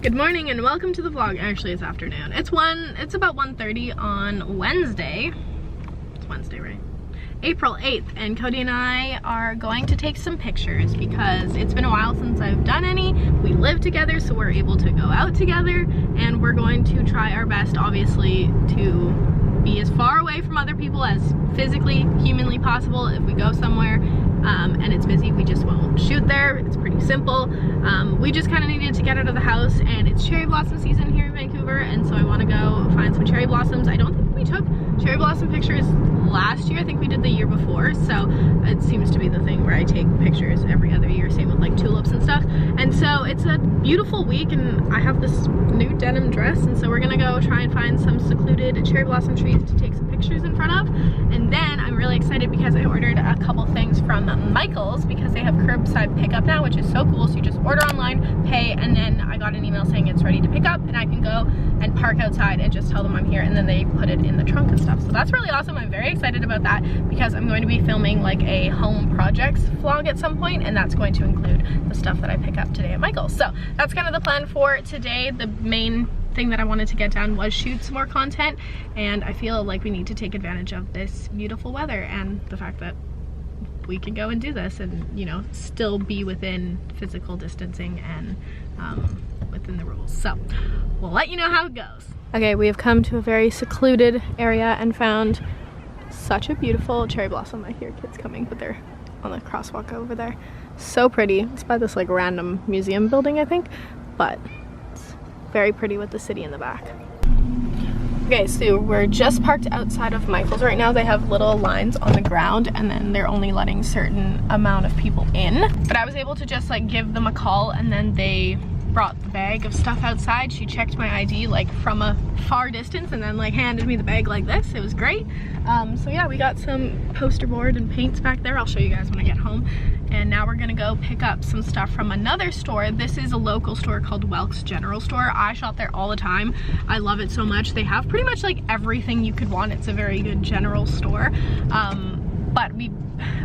Good morning and welcome to the vlog. Actually, it's afternoon. It's about 1:30 on Wednesday. It's Wednesday, right? April 8th, and Cody and I are going to take some pictures because it's been a while since I've done any. We live together, so we're able to go out together, and we're going to try our best, obviously, to be as far away from other people as physically, humanly possible. If we go somewhere and it's busy, we just won't shoot there. It's pretty simple. We just kind of needed to get out of the house, and it's cherry blossom season here in Vancouver, and so I want to go find some cherry blossoms. I don't think we took cherry blossom pictures last year. I think we did the year before, so it seems to be the thing where I take pictures every other year, same with like tulips and stuff. And so it's a beautiful week, and I have this new denim dress, and so we're gonna go try and find some secluded cherry blossom trees to take some pictures in front of. And then I'm really excited because I ordered a couple things from Michael's because they have curbside pickup now, which is so cool. So you just order online, pay, and then I got an email saying it's ready to pick up, and I can go and park outside and just tell them I'm here, and then they put it in the trunk and stuff. So that's really awesome. I'm very excited about that because I'm going to be filming like a home projects vlog at some point, and that's going to include the stuff that I pick up today at Michael's. So that's kind of the plan for today. The main thing that I wanted to get done was shoot some more content, and I feel like we need to take advantage of this beautiful weather and the fact that we can go and do this and, you know, still be within physical distancing and within the rules. So we'll let you know how it goes. Okay, we have come to a very secluded area and found such a beautiful cherry blossom. I hear kids coming, but they're on the crosswalk over there. So pretty. It's by this like random museum building, I think, but it's very pretty with the city in the back. Okay, so we're just parked outside of Michael's right now. They have little lines on the ground, and then they're only letting certain amount of people in. But I was able to just like give them a call, and then they brought the bag of stuff outside. She checked my ID like from a far distance and then like handed me the bag like this. It was great. So yeah, we got some poster board and paints back there. I'll show you guys when I get home. And now we're gonna go pick up some stuff from another store. This is a local store called Welk's General Store. I shop there all the time. I love it so much. They have pretty much like everything you could want. It's a very good general store. But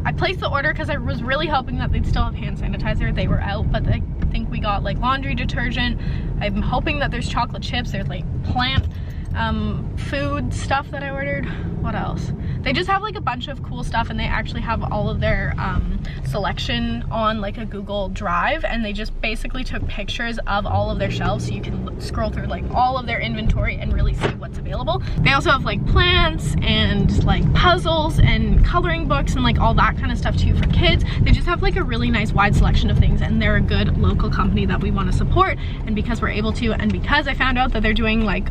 I placed the order because I was really hoping that they'd still have hand sanitizer. They were out, but I think we got like laundry detergent. I'm hoping that there's chocolate chips. There's like plant food stuff that I ordered. What else? They just have like a bunch of cool stuff, and they actually have all of their selection on like a Google Drive, and they just basically took pictures of all of their shelves so you can scroll through like all of their inventory and really see what's available. They also have like plants and like puzzles and coloring books and like all that kind of stuff too for kids. They just have like a really nice wide selection of things, and they're a good local company that we want to support. And because we're able to, and because I found out that they're doing like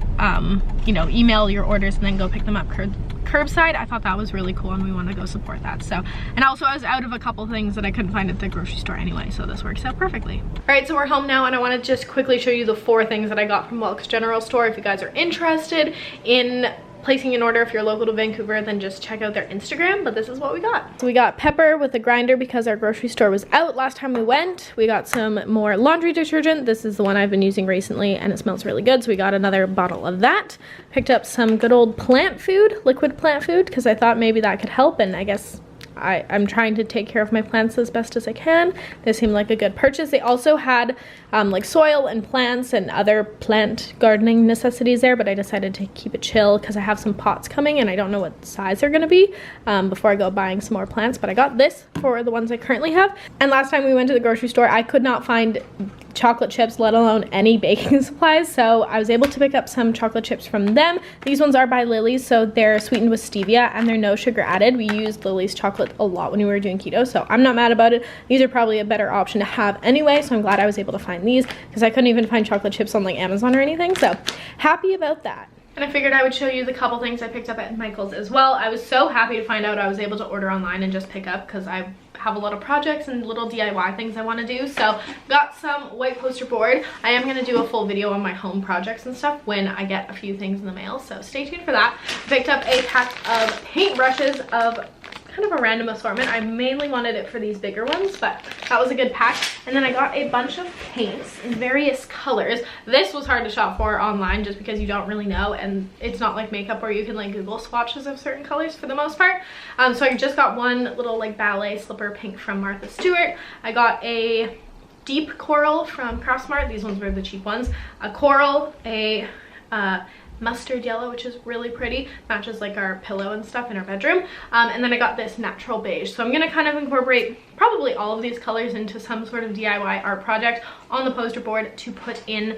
you know, email your orders and then go pick them up curbside, I thought that was really cool, and we want to go support that. So, and also I was out of a couple things that I couldn't find at the grocery store anyway, so this works out perfectly. All right, so we're home now, and I want to just quickly show you the 4 things that I got from Welk's General Store. If you guys are interested in placing an order, if you're local to Vancouver, then just check out their Instagram. But this is what we got. So we got pepper with a grinder because our grocery store was out last time we went. We got some more laundry detergent. This is the one I've been using recently, and it smells really good, so we got another bottle of that. Picked up some good old plant food, liquid plant food, because I thought maybe that could help, and I guess I'm trying to take care of my plants as best as I can. This seemed like a good purchase. They also had like soil and plants and other plant gardening necessities there, but I decided to keep it chill because I have some pots coming and I don't know what size they're gonna be before I go buying some more plants. But I got this for the ones I currently have. And last time we went to the grocery store, I could not find chocolate chips, let alone any baking supplies, so I was able to pick up some chocolate chips from them. These ones are by Lily's, so they're sweetened with stevia and they're no sugar added. We used Lily's chocolate a lot when we were doing keto, so I'm not mad about it. These are probably a better option to have anyway, so I'm glad I was able to find these because I couldn't even find chocolate chips on like Amazon or anything, so happy about that. And I figured I would show you the couple things I picked up at Michael's as well. I was so happy to find out I was able to order online and just pick up because I have a lot of projects and little DIY things I want to do. So got some white poster board. I am going to do a full video on my home projects and stuff when I get a few things in the mail, so stay tuned for that. I picked up a pack of paintbrushes of kind of a random assortment. I mainly wanted it for these bigger ones, but that was a good pack. And then I got a bunch of paints in various colors. This was hard to shop for online just because you don't really know, and it's not like makeup where you can like Google swatches of certain colors for the most part. So I just got one little like ballet slipper pink from Martha Stewart. I got a deep coral from Craftsmart. These ones were the cheap ones. A coral, a mustard yellow, which is really pretty, matches like our pillow and stuff in our bedroom, and then I got this natural beige. So I'm gonna kind of incorporate probably all of these colors into some sort of DIY art project on the poster board to put in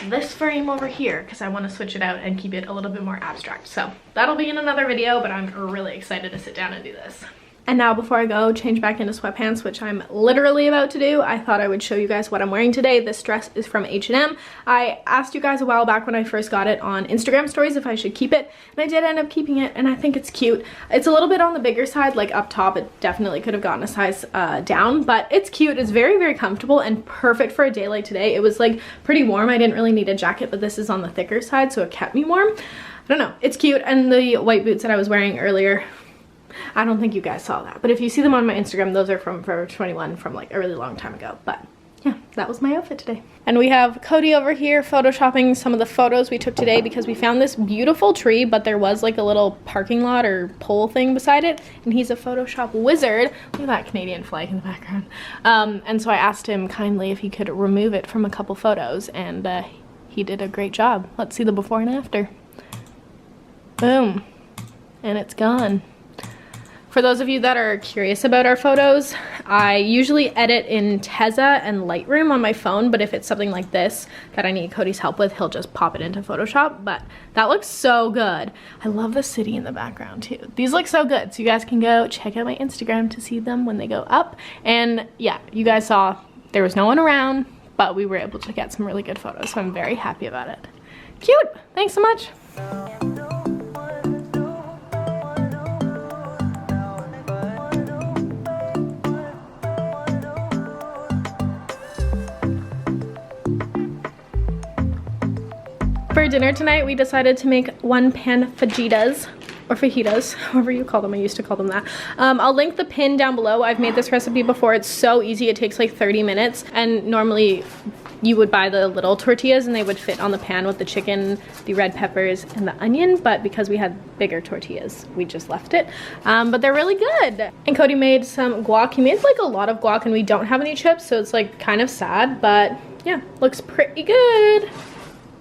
this frame over here, because I want to switch it out and keep it a little bit more abstract. So that'll be in another video, but I'm really excited to sit down and do this. And now before I go change back into sweatpants, which I'm literally about to do, I thought I would show you guys what I'm wearing today. This dress is from H&M. I asked you guys a while back when I first got it on Instagram stories if I should keep it, and I did end up keeping it, and I think it's cute. It's a little bit on the bigger side, like up top it definitely could have gotten a size down, but it's cute. It's very, very comfortable and perfect for a day like today. It was like pretty warm. I didn't really need a jacket, but this is on the thicker side, so it kept me warm. I don't know, it's cute. And the white boots that I was wearing earlier, I don't think you guys saw that, but if you see them on my Instagram, those are from Forever 21 from like a really long time ago. But yeah, that was my outfit today. And we have Cody over here photoshopping some of the photos we took today, because we found this beautiful tree, but there was like a little parking lot or pole thing beside it, and he's a Photoshop wizard. Look at that Canadian flag in the background. And so I asked him kindly if he could remove it from a couple photos, and he did a great job. Let's see the before and after. Boom. And it's gone. For those of you that are curious about our photos, I usually edit in Tezza and Lightroom on my phone, but if it's something like this that I need Cody's help with, he'll just pop it into Photoshop. But that looks so good. I love the city in the background too. These look so good, so you guys can go check out my Instagram to see them when they go up. And yeah, you guys saw there was no one around, but we were able to get some really good photos, so I'm very happy about it. Cute! Thanks so much! For dinner tonight, we decided to make one-pan fajitas, or fajitas, however you call them. I used to call them that. I'll link the pin down below. I've made this recipe before. It's so easy. It takes like 30 minutes, and normally you would buy the little tortillas and they would fit on the pan with the chicken, the red peppers, and the onion, but because we had bigger tortillas, we just left it. But they're really good. And Cody made some guac. He made like a lot of guac, and we don't have any chips, so it's like kind of sad, but yeah, looks pretty good.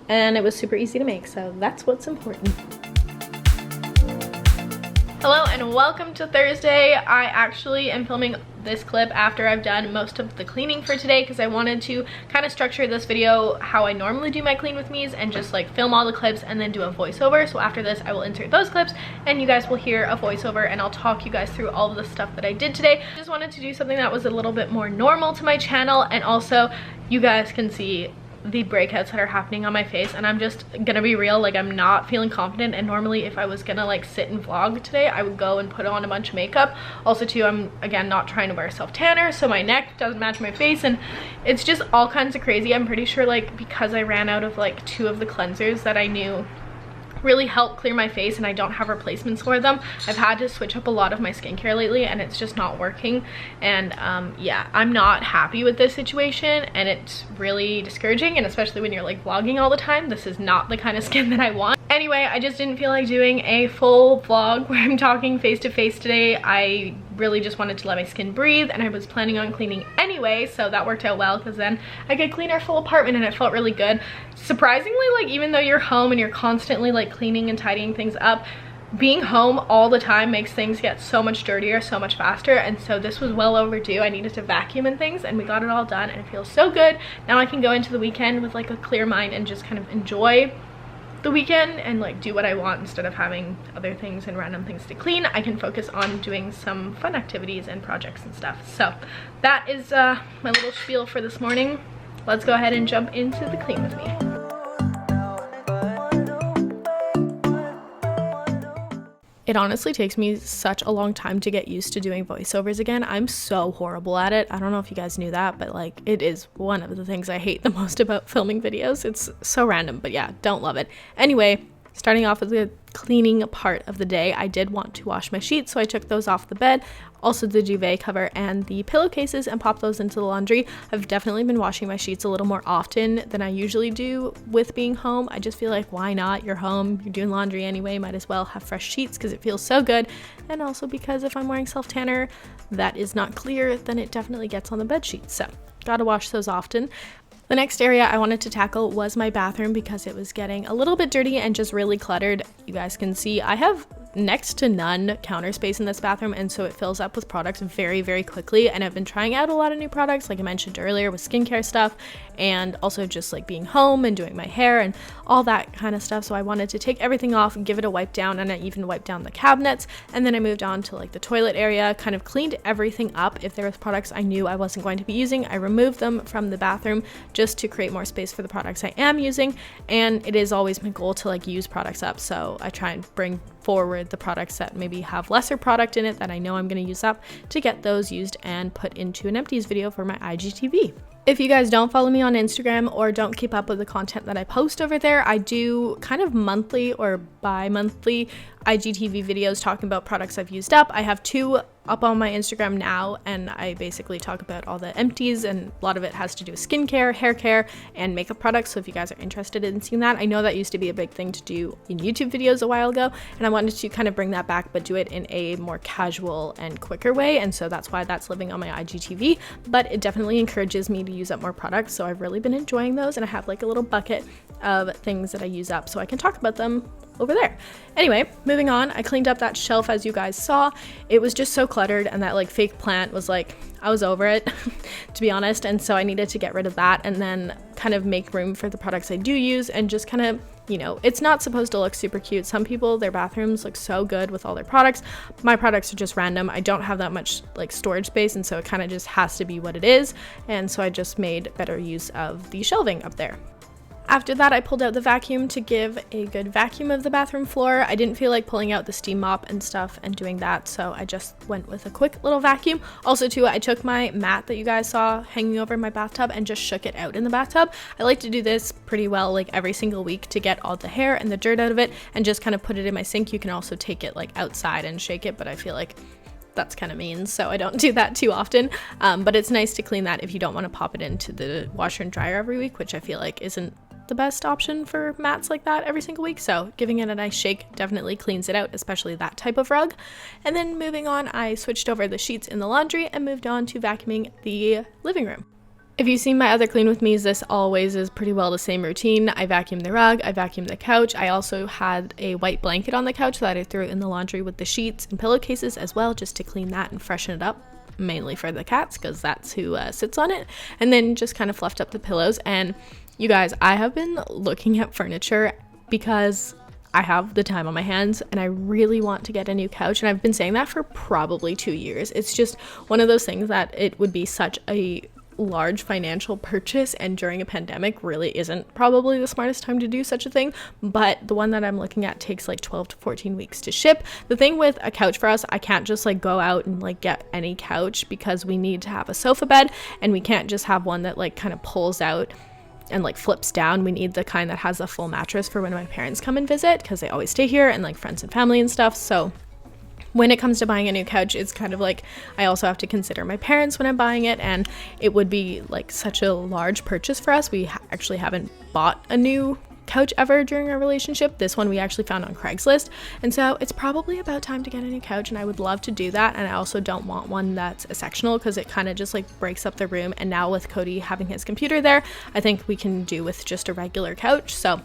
And it was super easy to make, so that's what's important. Hello and welcome to Thursday. I actually am filming this clip after I've done most of the cleaning for today, because I wanted to kind of structure this video how I normally do my clean with me's and just like film all the clips and then do a voiceover. So after this I will insert those clips and you guys will hear a voiceover, and I'll talk you guys through all of the stuff that I did today. I just wanted to do something that was a little bit more normal to my channel, and also you guys can see the breakouts that are happening on my face, and I'm just gonna be real, like I'm not feeling confident. And normally if I was gonna like sit and vlog today, I would go and put on a bunch of makeup. Also too, I'm again not trying to wear a self tanner, so my neck doesn't match my face, and it's just all kinds of crazy. I'm pretty sure like because I ran out of like 2 of the cleansers that I knew really help clear my face and I don't have replacements for them, I've had to switch up a lot of my skincare lately, and it's just not working. And yeah, I'm not happy with this situation, and it's really discouraging, and especially when you're like vlogging all the time, this is not the kind of skin that I want. Anyway, I just didn't feel like doing a full vlog where I'm talking face to face today. I really just wanted to let my skin breathe, and I was planning on cleaning anyway, so that worked out well, because then I could clean our full apartment and it felt really good. Surprisingly, like even though you're home and you're constantly like cleaning and tidying things up, being home all the time makes things get so much dirtier so much faster, and so this was well overdue. I needed to vacuum and things, and we got it all done, and it feels so good. Now I can go into the weekend with like a clear mind and just kind of enjoy the weekend and like do what I want instead of having other things and random things to clean. I can focus on doing some fun activities and projects and stuff. So that is my little spiel for this morning. Let's go ahead and jump into the clean with me. It honestly takes me such a long time to get used to doing voiceovers again. I'm so horrible at it. I don't know if you guys knew that, but like it is one of the things I hate the most about filming videos. It's so random, but yeah, don't love it. Anyway, Starting off with the cleaning part of the day, I did want to wash my sheets, so I took those off the bed, also the duvet cover and the pillowcases, and popped those into the laundry. I've definitely been washing my sheets a little more often than I usually do with being home. I just feel like, why not? You're home, you're doing laundry anyway, might as well have fresh sheets because it feels so good. And also because if I'm wearing self-tanner that is not clear, then it definitely gets on the bed sheets. So gotta wash those often. The next area I wanted to tackle was my bathroom because it was getting a little bit dirty and just really cluttered. You guys can see I have next to none counter space in this bathroom, and so it fills up with products very, very quickly. And I've been trying out a lot of new products, like I mentioned earlier, with skincare stuff, and also just like being home and doing my hair and all that kind of stuff. So I wanted to take everything off and give it a wipe down, and I even wiped down the cabinets. And then I moved on to like the toilet area, kind of cleaned everything up. If there was products I knew I wasn't going to be using, I removed them from the bathroom just to create more space for the products I am using. And it is always my goal to like use products up, so I try and bring forward the products that maybe have lesser product in it that I know I'm going to use up, to get those used and put into an empties video for my IGTV. If you guys don't follow me on Instagram or don't keep up with the content that I post over there, I do kind of monthly or bi-monthly IGTV videos talking about products I've used up. I have 2 up on my Instagram now, and I basically talk about all the empties, and a lot of it has to do with skincare, hair care, and makeup products. So if you guys are interested in seeing that, I know that used to be a big thing to do in YouTube videos a while ago, and I wanted to kind of bring that back, but do it in a more casual and quicker way. And so that's why that's living on my IGTV, but it definitely encourages me to use up more products. So I've really been enjoying those, and I have like a little bucket of things that I use up so I can talk about them over there. Anyway, moving on, I cleaned up that shelf as you guys saw. It was just so cluttered, and that like fake plant was like, I was over it to be honest, and so I needed to get rid of that and then kind of make room for the products I do use, and just kind of, you know, it's not supposed to look super cute. Some people, their bathrooms look so good with all their products. My products are just random. I don't have that much like storage space, and so it kind of just has to be what it is, and so I just made better use of the shelving up there. After that, I pulled out the vacuum to give a good vacuum of the bathroom floor. I didn't feel like pulling out the steam mop and stuff and doing that, so I just went with a quick little vacuum. Also too, I took my mat that you guys saw hanging over my bathtub and just shook it out in the bathtub. I like to do this pretty well like every single week to get all the hair and the dirt out of it and just kind of put it in my sink. You can also take it like outside and shake it, but I feel like that's kind of mean, so I don't do that too often. But it's nice to clean that if you don't want to pop it into the washer and dryer every week, which I feel like isn't the best option for mats like that every single week. So giving it a nice shake definitely cleans it out, especially that type of rug. And then moving on, I switched over the sheets in the laundry and moved on to vacuuming the living room. If you've seen my other clean with me's, this always is pretty well the same routine. I vacuum the rug, I vacuum the couch. I also had a white blanket on the couch that I threw in the laundry with the sheets and pillowcases as well, just to clean that and freshen it up, mainly for the cats because that's who sits on it. And then just kind of fluffed up the pillows. And you guys, I have been looking at furniture because I have the time on my hands and I really want to get a new couch, and I've been saying that for probably 2 years. It's just one of those things that it would be such a large financial purchase, and during a pandemic really isn't probably the smartest time to do such a thing. But the one that I'm looking at takes like 12 to 14 weeks to ship. The thing with a couch for us, I can't just like go out and like get any couch because we need to have a sofa bed, and we can't just have one that like kind of pulls out and like flips down. We need the kind that has a full mattress for when my parents come and visit, because they always stay here, and like friends and family and stuff. So when it comes to buying a new couch, it's kind of like I also have to consider my parents when I'm buying it, and it would be like such a large purchase for us. We actually haven't bought a new couch ever during our relationship. This one we actually found on Craigslist, and so it's probably about time to get a new couch, and I would love to do that. And I also don't want one that's a sectional because it kind of just like breaks up the room, and now with Cody having his computer there, I think we can do with just a regular couch. So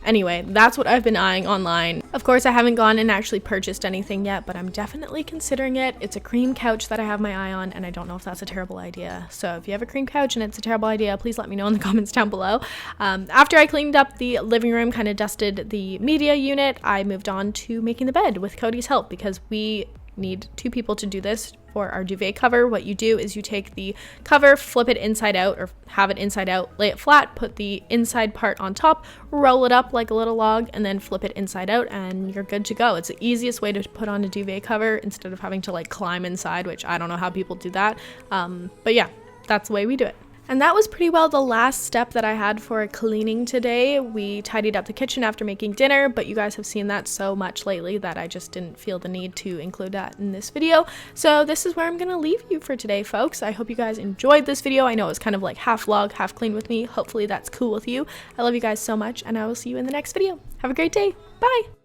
anyway, that's what I've been eyeing online. Of course, I haven't gone and actually purchased anything yet, but I'm definitely considering it. It's a cream couch that I have my eye on, and I don't know if that's a terrible idea. So if you have a cream couch and it's a terrible idea, please let me know in the comments down below. After I cleaned up the living room, kind of dusted the media unit, I moved on to making the bed with Cody's help, because we need 2 people to do this for our duvet cover. What you do is you take the cover, flip it inside out, or have it inside out, lay it flat, put the inside part on top, roll it up like a little log, and then flip it inside out, and you're good to go. It's the easiest way to put on a duvet cover instead of having to like climb inside, which I don't know how people do that. But yeah, that's the way we do it. And that was pretty well the last step that I had for cleaning today. We tidied up the kitchen after making dinner, but you guys have seen that so much lately that I just didn't feel the need to include that in this video. So this is where I'm gonna leave you for today, folks. I hope you guys enjoyed this video. I know it was kind of like half vlog, half clean with me. Hopefully that's cool with you. I love you guys so much, and I will see you in the next video. Have a great day. Bye!